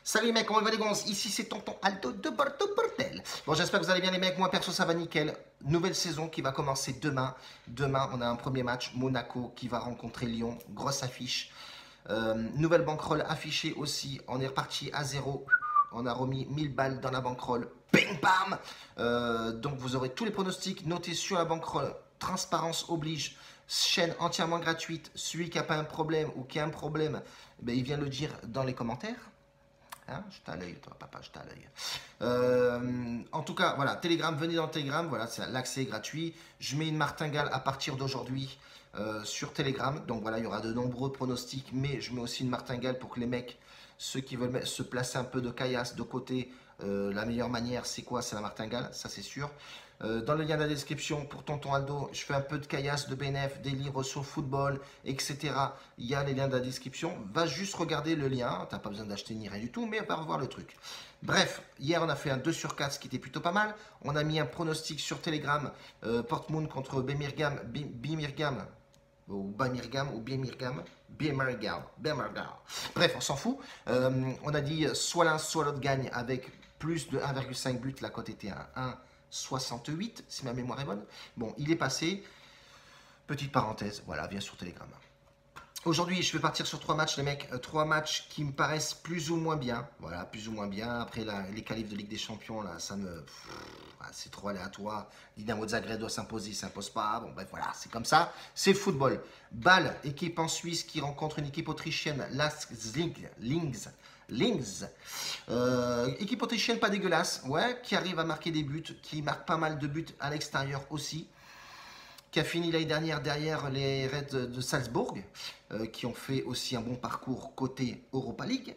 Salut les mecs, comment va les gonzes? Ici c'est tonton Aldo de Bordeaux Bordel. Bon, j'espère que vous allez bien les mecs, moi perso ça va nickel. Nouvelle saison qui va commencer demain. Demain on a un premier match, Monaco qui va rencontrer Lyon, grosse affiche. Nouvelle bankroll affichée aussi, on est reparti à zéro. On a remis 1000 balles dans la bankroll, bing bam. Donc vous aurez tous les pronostics notés sur la bankroll, transparence oblige. Chaîne entièrement gratuite, celui qui n'a pas un problème ou qui a un problème, ben, il vient le dire dans les commentaires. Hein, je t'ai à l'œil, toi, papa, je t'ai à l'œil. En tout cas, voilà, Telegram, venez dans le Telegram, voilà, l'accès est gratuit. Je mets une martingale à partir d'aujourd'hui sur Telegram. Donc voilà, il y aura de nombreux pronostics, mais je mets aussi une martingale pour que les mecs, ceux qui veulent se placer un peu de caillasse de côté, la meilleure manière, c'est quoi? C'est la martingale, ça c'est sûr. Dans le lien de la description, pour Tonton Aldo, je fais un peu de caillasse, de BNF, des livres sur football, etc. Il y a les liens de la description. Va juste regarder le lien. Tu n'as pas besoin d'acheter ni rien du tout, mais va revoir le truc. Bref, hier on a fait un 2 sur 4, ce qui était plutôt pas mal. On a mis un pronostic sur Telegram, Portmoon contre Birmingham, ou Birmingham, ou Birmingham. Bref, on s'en fout. On a dit soit l'un, soit l'autre gagne avec plus de 1,5 but. La cote était à 1,68 si ma mémoire est bonne. Bon, il est passé. Petite parenthèse, voilà, bien sur Telegram. Aujourd'hui, je vais partir sur 3 matchs, les mecs. 3 matchs qui me paraissent plus ou moins bien. Voilà, plus ou moins bien. Après, les qualifs de Ligue des Champions, là, ça me... c'est trop aléatoire. Dynamo de Zagreb doit s'imposer, il ne s'impose pas. Bon, bref, voilà, c'est comme ça. C'est le football. Bâle, équipe en Suisse qui rencontre une équipe autrichienne, Linz. Équipe autrichienne pas dégueulasse, ouais, qui arrive à marquer des buts, qui marque pas mal de buts à l'extérieur aussi, qui a fini l'année dernière derrière les Reds de Salzbourg, qui ont fait aussi un bon parcours côté Europa League,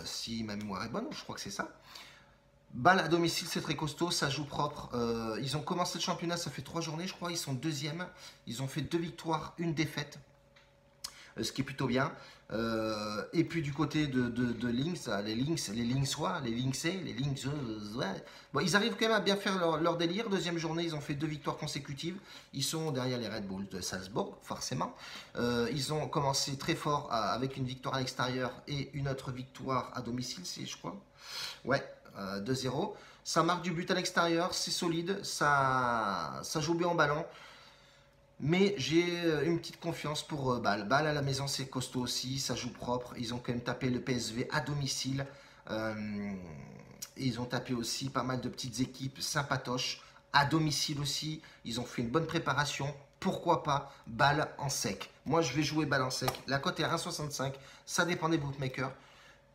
si ma mémoire est bonne, je crois que c'est ça. Bâle à domicile, c'est très costaud, ça joue propre. Ils ont commencé le championnat, ça fait 3 journées, je crois, ils sont deuxième. Ils ont fait 2 victoires, 1 défaite. Ce qui est plutôt bien. Et puis du côté de Lynx, les Lynxois, les Lynxais, les Lynx, ouais. Bon, ils arrivent quand même à bien faire leur délire. Deuxième journée, ils ont fait 2 victoires consécutives. Ils sont derrière les Red Bulls de Salzbourg, forcément. Ils ont commencé très fort avec une victoire à l'extérieur et une autre victoire à domicile, je crois. Ouais, 2-0. Ça marque du but à l'extérieur, c'est solide, ça joue bien en ballon. Mais j'ai une petite confiance pour Bâle. Bâle à la maison, c'est costaud aussi, ça joue propre. Ils ont quand même tapé le PSV à domicile. Ils ont tapé aussi pas mal de petites équipes sympatoches. À domicile aussi, ils ont fait une bonne préparation. Pourquoi pas Bâle en sec? Moi, je vais jouer Bâle en sec. La cote est à 1,65. Ça dépend des bookmakers.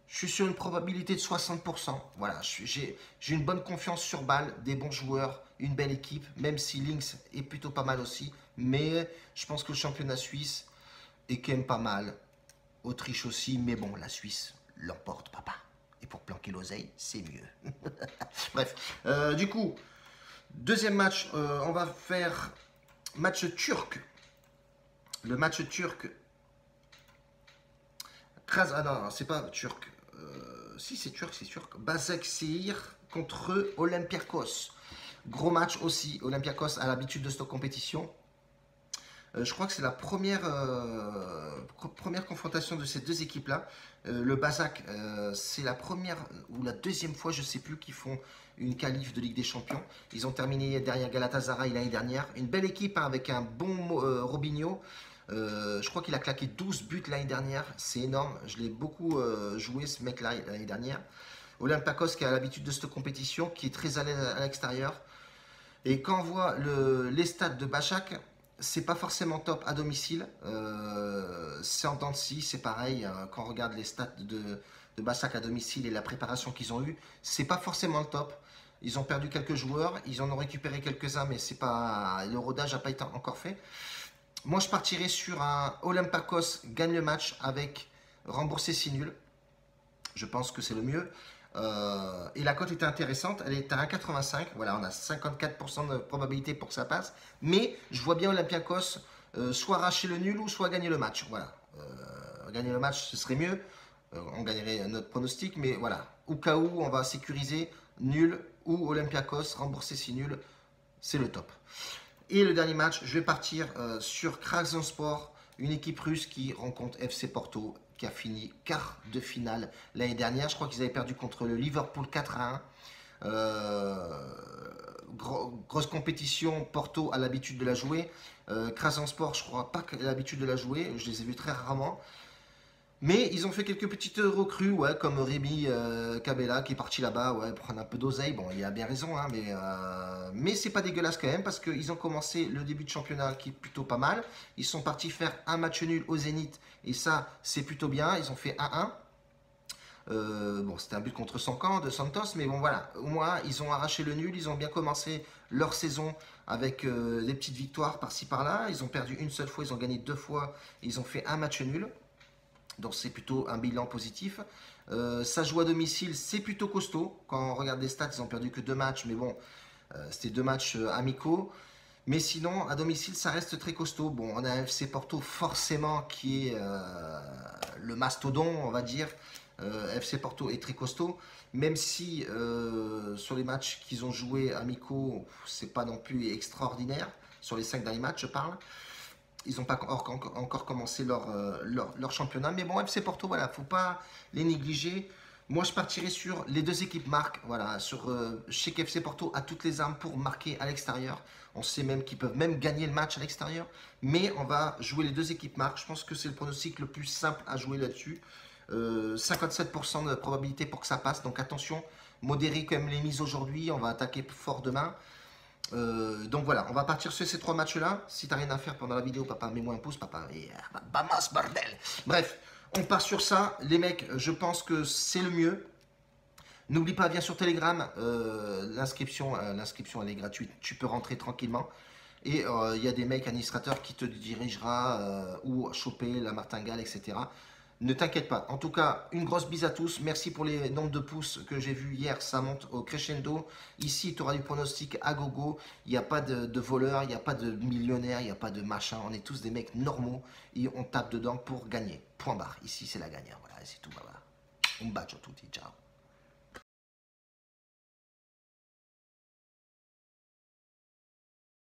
Je suis sur une probabilité de 60%. Voilà, j'ai une bonne confiance sur Bâle, des bons joueurs, une belle équipe, même si Lynx est plutôt pas mal aussi. Mais je pense que le championnat suisse est quand même pas mal. Autriche aussi, mais bon, la Suisse l'emporte, papa. Et pour planquer l'oseille, c'est mieux. Bref, du coup, deuxième match, on va faire match turc. Le match turc. Ah non, c'est pas turc. Si, c'est turc. Başakşehir contre Olympiakos. Gros match aussi. Olympiakos a l'habitude de cette compétition. Je crois que c'est la première confrontation de ces deux équipes-là. Le Basak, c'est la première ou la deuxième fois, je ne sais plus, qu'ils font une qualif de Ligue des Champions. Ils ont terminé derrière Galatasaray l'année dernière. Une belle équipe hein, avec un bon Robinho. Je crois qu'il a claqué 12 buts l'année dernière. C'est énorme. Je l'ai beaucoup joué, ce mec-là, l'année dernière. Olympiakos qui a l'habitude de cette compétition, qui est très à l'aise à l'extérieur. Et quand on voit les stats de Başak, c'est pas forcément top à domicile. C'est en dents de scie, c'est pareil. Quand on regarde les stats de Başak à domicile et la préparation qu'ils ont eue, c'est pas forcément le top. Ils ont perdu quelques joueurs, ils en ont récupéré quelques-uns, mais c'est pas, le rodage n'a pas été encore fait. Moi, je partirais sur un Olympiakos gagne le match avec rembourser 6 nuls. Je pense que c'est le mieux. Et la cote était intéressante, elle est à 1,85. Voilà, on a 54% de probabilité pour que ça passe. Mais je vois bien Olympiakos soit arracher le nul ou soit gagner le match. Voilà, gagner le match, ce serait mieux. On gagnerait notre pronostic, mais voilà. Au cas où, on va sécuriser nul ou Olympiakos, rembourser 6 nuls, c'est le top. Et le dernier match, je vais partir sur Krasnodar, une équipe russe qui rencontre FC Porto, qui a fini quart de finale l'année dernière. Je crois qu'ils avaient perdu contre le Liverpool 4-1. Grosse compétition, Porto a l'habitude de la jouer. Krasnodar, je crois pas qu'il a l'habitude de la jouer. Je les ai vus très rarement. Mais ils ont fait quelques petites recrues, ouais, comme Rémi Cabella qui est parti là-bas, ouais, prendre un peu d'oseille. Bon, il a bien raison, hein, mais c'est pas dégueulasse quand même parce qu'ils ont commencé le début de championnat qui est plutôt pas mal. Ils sont partis faire un match nul au Zénith et ça, c'est plutôt bien. Ils ont fait 1-1. Bon, c'était un but contre son camp de Santos, mais bon, voilà. Au moins, ils ont arraché le nul. Ils ont bien commencé leur saison avec des petites victoires par-ci par-là. Ils ont perdu une seule fois, ils ont gagné 2 fois. Ils ont fait un match nul. Donc c'est plutôt un bilan positif. Ça joue à domicile, c'est plutôt costaud. Quand on regarde les stats, ils ont perdu que 2 matchs, mais bon, c'était 2 matchs amicaux. Mais sinon, à domicile, ça reste très costaud. Bon, on a un FC Porto forcément qui est le mastodon, on va dire. FC Porto est très costaud, même si sur les matchs qu'ils ont joués amicaux, c'est pas non plus extraordinaire. Sur les 5 derniers matchs, je parle. Ils n'ont pas encore commencé leur championnat. Mais bon, FC Porto, voilà, faut pas les négliger. Moi, je partirai sur les 2 équipes marquent. Voilà, je sais qu'FC Porto a toutes les armes pour marquer à l'extérieur. On sait même qu'ils peuvent même gagner le match à l'extérieur. Mais on va jouer les 2 équipes marquent. Je pense que c'est le pronostic le plus simple à jouer là-dessus. 57% de probabilité pour que ça passe. Donc attention, modérez quand même les mises aujourd'hui. On va attaquer fort demain. Donc voilà, on va partir sur ces 3 matchs-là. Si t'as rien à faire pendant la vidéo, papa, mets-moi un pouce, papa. Et bamas, bordel. Bref, on part sur ça. Les mecs, je pense que c'est le mieux. N'oublie pas, viens sur Telegram. L'inscription, elle est gratuite. Tu peux rentrer tranquillement. Et il y a des mecs administrateurs qui te dirigera où choper la martingale, etc. Ne t'inquiète pas. En tout cas, une grosse bise à tous. Merci pour les nombres de pouces que j'ai vus hier. Ça monte au crescendo. Ici, tu auras du pronostic à gogo. Il n'y a pas de voleurs, il n'y a pas de millionnaires, il n'y a pas de machin. On est tous des mecs normaux et on tape dedans pour gagner. Point barre. Ici, c'est la gagnante. Voilà, c'est tout. Baba. Un bacio a tutti. Ciao.